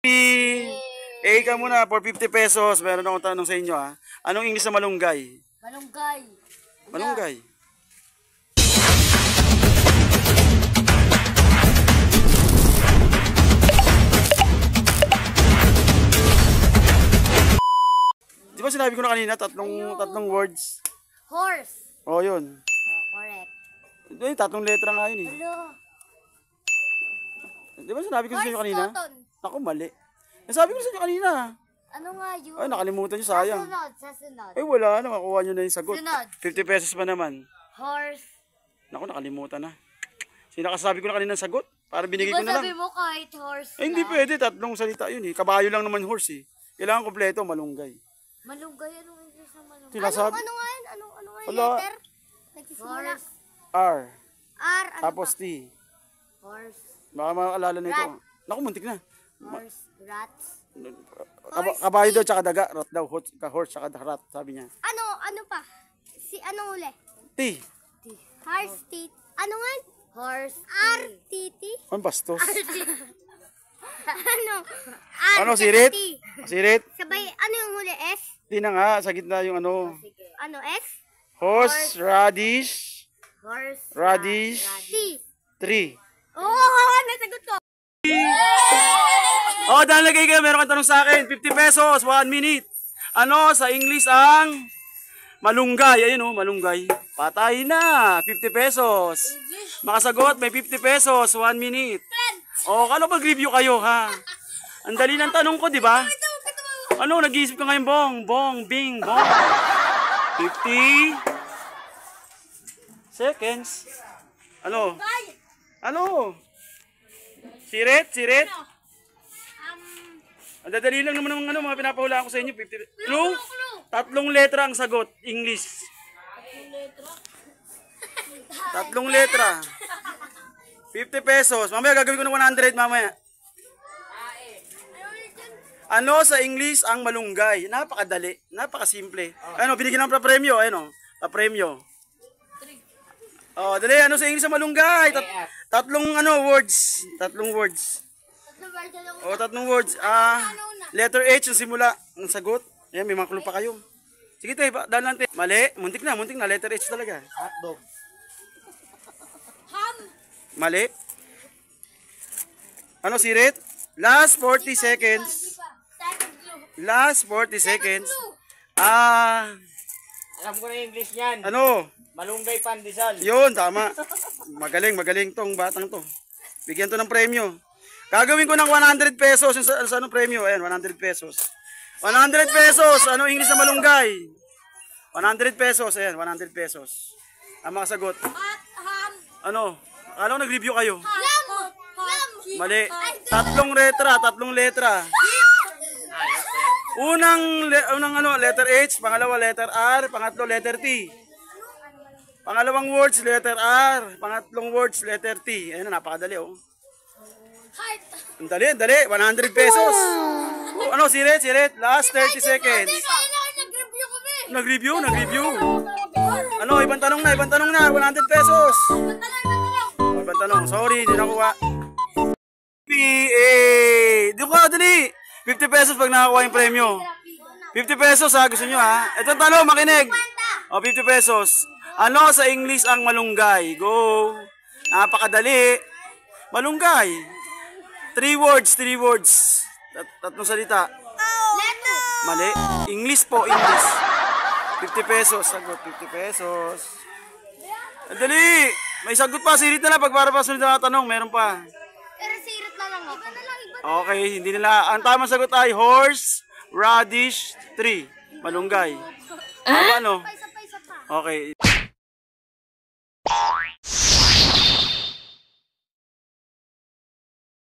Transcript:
Eh, ka muna for 50 pesos. Meron akong tanong sa inyo ha. Anong English sa malunggay? Malunggay. Malunggay. Di ba sinabi ko na kanina tatlong words? Horse. Oh, yun. Oh, correct. Yung tatlong letra nga yun eh. Hello. Di ba sinabi ko sa inyo kanina? Cotton. Naku, mali. Sabi ko sa inyo kanina. Ano nga yun? Ay, nakalimutan nyo, sayang. Sa sunod. Eh, wala na. Makuha nyo na yung sagot. Sunod. 50 pesos pa naman. Horse. Naku, nakalimutan na. Sinakasabi ko na kanina ng sagot. Para binigay ko na lang. Sabi mo kahit horse Eh, hindi pwede. Tatlong salita yun eh. Kabayo lang naman horse eh. Kailangan kompleto, malunggay. Malunggay, anong English ng malunggay? Sinasabi? Ano nga yun? Ano nga Wala. yung letter? Nagsisimula. R. R. Ano Tapos pa? T. Horse. Baka makaalala na ito. Rat. Naku, muntik na. Horse. Rats. Kabayo daw, tsaka daga. Rat daw. Horse, tsaka rat. Sabi niya. Ano pa? Anong uli? T. Horse teeth. Ano nga? Horse. R-T-T? Ang bastos. Ano? Ano, sirit? Sirit? Sabay, ano yung huli? S? T na nga. Sa gitna yung ano. Ano, S? Horse, radish. Horse. Radish. T. 3. Oo, nasagot ko. Oh, dahil lagay kayo, meron kang tanong sa akin. 50 pesos, 1 minute. Ano sa English ang malunggay? Ayun oh, malunggay. Patay na, 50 pesos. Makasagot, may 50 pesos, 1 minute. Oh, kala mag-review kayo ha. Ang dali ng tanong ko, di ba? Ano, nag-iisip ka ngayon, bing, bong. 50 seconds. Ano? Sirit? Ang dadali lang naman ng mga pinapahulaan ko sa inyo. 50. Clue? Tatlong letra ang sagot. English. Tatlong letra. 50 pesos. Mamaya gagawin ko ng 100 mamaya. Ano sa English ang malunggay? Napakadali. Napakasimple. Ano, binigyan ng pa-premyo. Ano, pa-premyo. Oh, dali. Ano sa English ang malunggay? Tatlong words. Tatlong words. Oh, tatlong words. Letter H ang simula. Ang sagot. Ayan, may mga clue pa kayo. Sige tayo, dahil natin. Mali. Muntik na. Letter H talaga. Hotdog. Ham. Mali. Ano, sirit? Last 40 seconds. Last 40 seconds. Alam ko na yung English niyan. Ano? Malunggay pandesal. Yun, tama. Magaling tong batang to. Bigyan to ng premyo. Gagawin ko ng 100 pesos. Sa anong premyo? Ayan, 100 pesos. 100 pesos. Ano English na malunggay? 100 pesos. Ayan, 100 pesos. Ang makasagot. Ham. Ano? Akala ko nag-review kayo. Lam. Mali. Tatlong letra. Unang letter H, pangalawa letter R, pangatlo letter T. Pangalawang words letter R, pangatlong words letter T. Ayun, napakadali oh. Heart. Ang dali, 100 pesos. Oh, ano, sirit, last 30 seconds. Nag-review kami. Nag-review. Ano, ibang tanong na, 100 pesos. Oh, ibang tanong, sorry, hindi nakuha. Di ko dali. 50 pesos pag nakakuha yung premyo. 50 pesos ha, gusto nyo ha. Ito ang tanong, makinig. O, 50 pesos. Ano sa English ang malunggay? Go. Napakadali. Malunggay. 3 words. Tatlong salita. Mali. English po, English. 50 pesos. Sagot, 50 pesos. Dali. May sagot pa. Sirit na lang. Pag para pa sunod na tanong, meron pa. Pero sirit na lang ako. Okay, hindi nila. Ang tamang sagot ay horse, radish, 3. Malunggay. Ano? Isa pa. Okay.